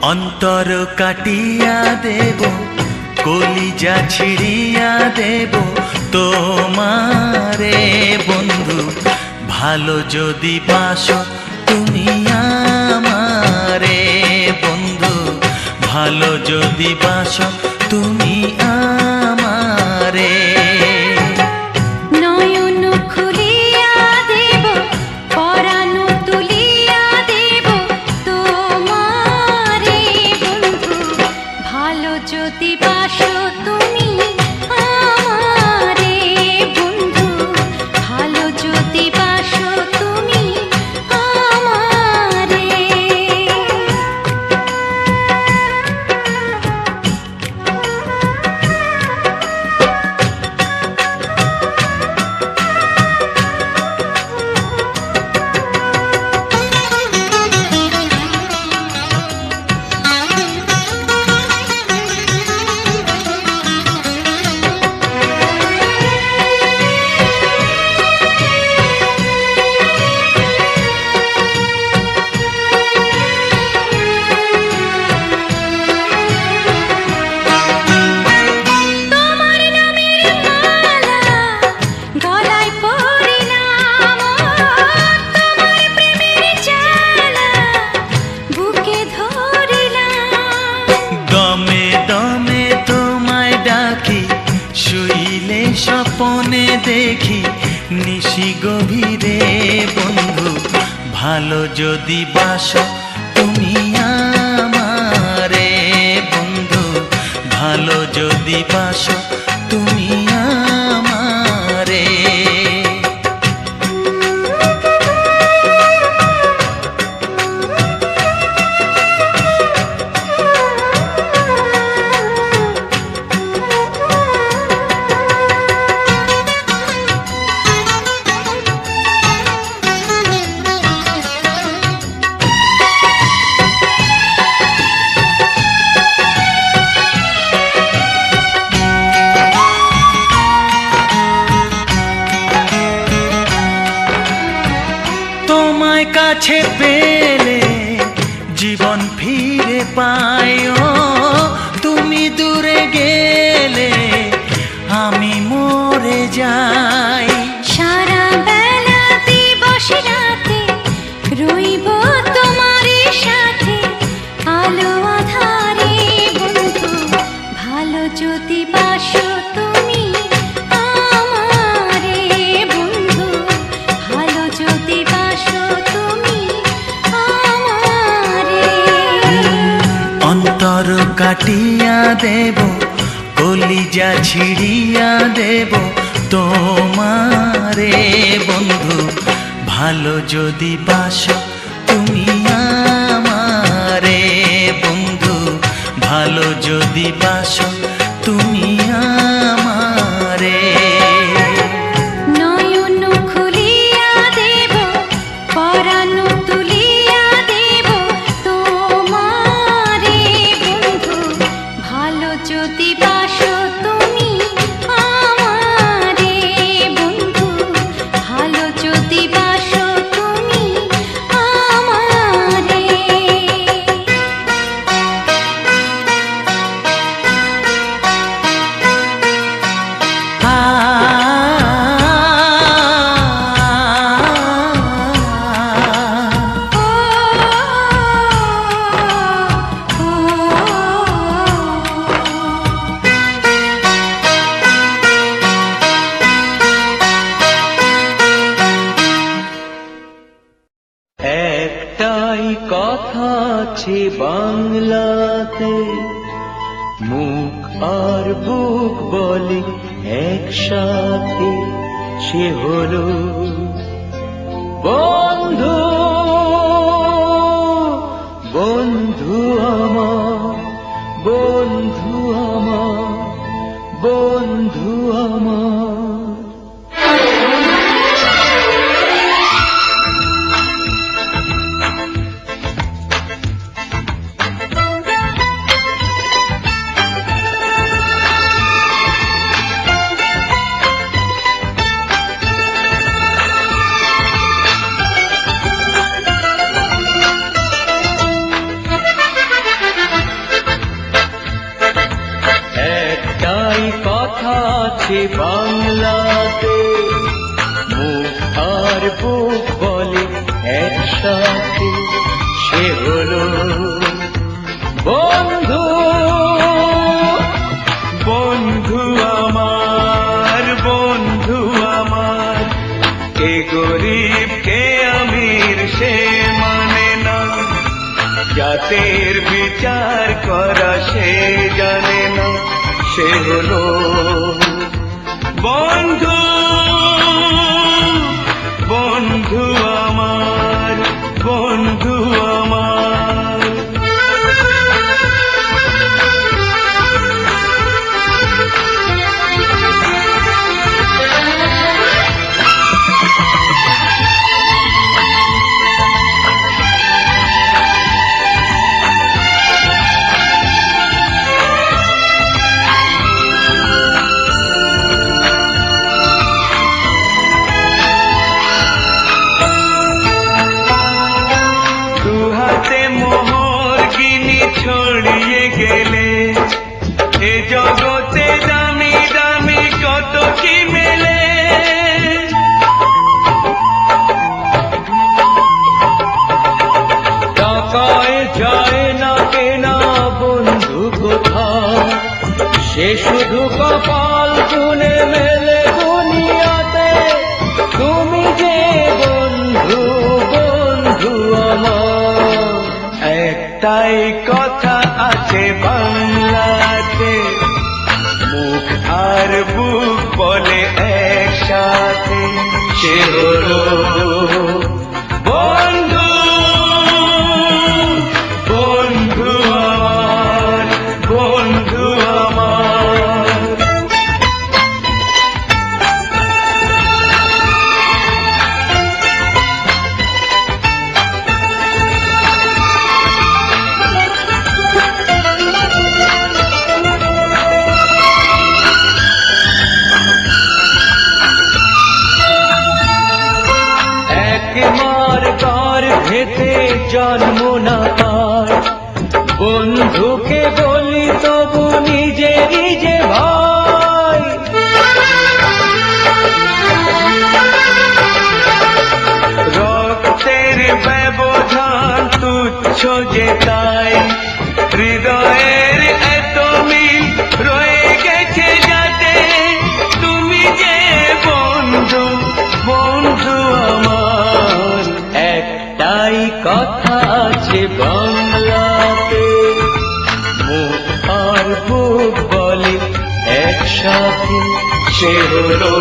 অন্তর কাটিয়া দেব, কলিজা ছিড়িয়া দেব তোমারে বন্ধু, ভালো যদি বাসো তুমি আমারে বন্ধু, ভালো যদি বাসো তুমি আমারে। নয়ন খুলিয়া দেব, পরাণ তুলিয়া দেব তোমারে বন্ধু, ভালো যদি বাসো তুমি আমারে বন্ধু, ভালো যদি বাসো তুমি আমারে। স্বপনে দেখি নিশি গভীরে বন্ধু, ভালো যদি বাসো তুমি আমারে বন্ধু, ভালো যদি বাসো তুমি আমারে। তোমায় কাছে পেলে জীবন ফিরে পাই, তুমি দূরে গেলে আমি মরে যাই। সারা বেলা দিবস রাতে রইব তোমারই সাথে, আলো আধারে বন্ধু, ভালো যদি বাসো তুমি আমারে বন্ধু, ভালো যদি বাসো তুমি আমারে। অন্তর কাটিয়া দেব, কলিজা ছিড়িয়া দেব তোমারে বন্ধু, ভালো যদি বাসো তুমি আমারে বন্ধু, ভালো যদি বাসো তুমি আমারে। নয়ন খুলিয়া দেব, পরাণ তুলিয়া দেব তোমারে বন্ধু, ভালো যদি বাসো তুমি আমারে বন্ধু, ভালো যদি বাসো তুমি আমারে। একটাই কথা আছে বাংলাতে, মুখ আর বুক বলে একসাথে, সে হলো বন্ধু। বন্ধু আমার, বন্ধু আমার, বন্ধু আমার। আছে বাংলাতে, মুখ আর বুক বলে একসাথে, সে হলো বন্ধু। বন্ধু আমার, বন্ধু আমার, কে গরিব কে আমির সে মানে না, জাতের বিচার করা সে জানে না, সে হলো বন্ধু। বন্ধু আমার, বন্ধু আমার। ছড়িয়ে গেলে এ জগতে দামি দামি কত কি মেলে, টাকায় যায় না কেনা বন্ধু কোথাও, সে শুধু কপাল গুনে মেলে দুনিয়াতে। তুমি যে বন্ধু, বন্ধু আমার, একটাই কথা আছে বাংলাতে, মুখ আর বুক বলে একসাথে, সে হলো বন্ধু। বন্ধু আমার, বন্ধু আমার। মার কার ভেতে জন্ম না পায়, বন্ধুকে বলি তবু নিজে নিজে ভাই। রক্তের ব্যবধান তুচ্ছ যে তাই, হৃদয়ের এত মিল রয়ে গেছে যাতে, তুমি যে বন্ধু, বন্ধু আমার। একটাই কথা আছে বাংলাতে, মুখ আর বুক বলে একসাথে, সে হলো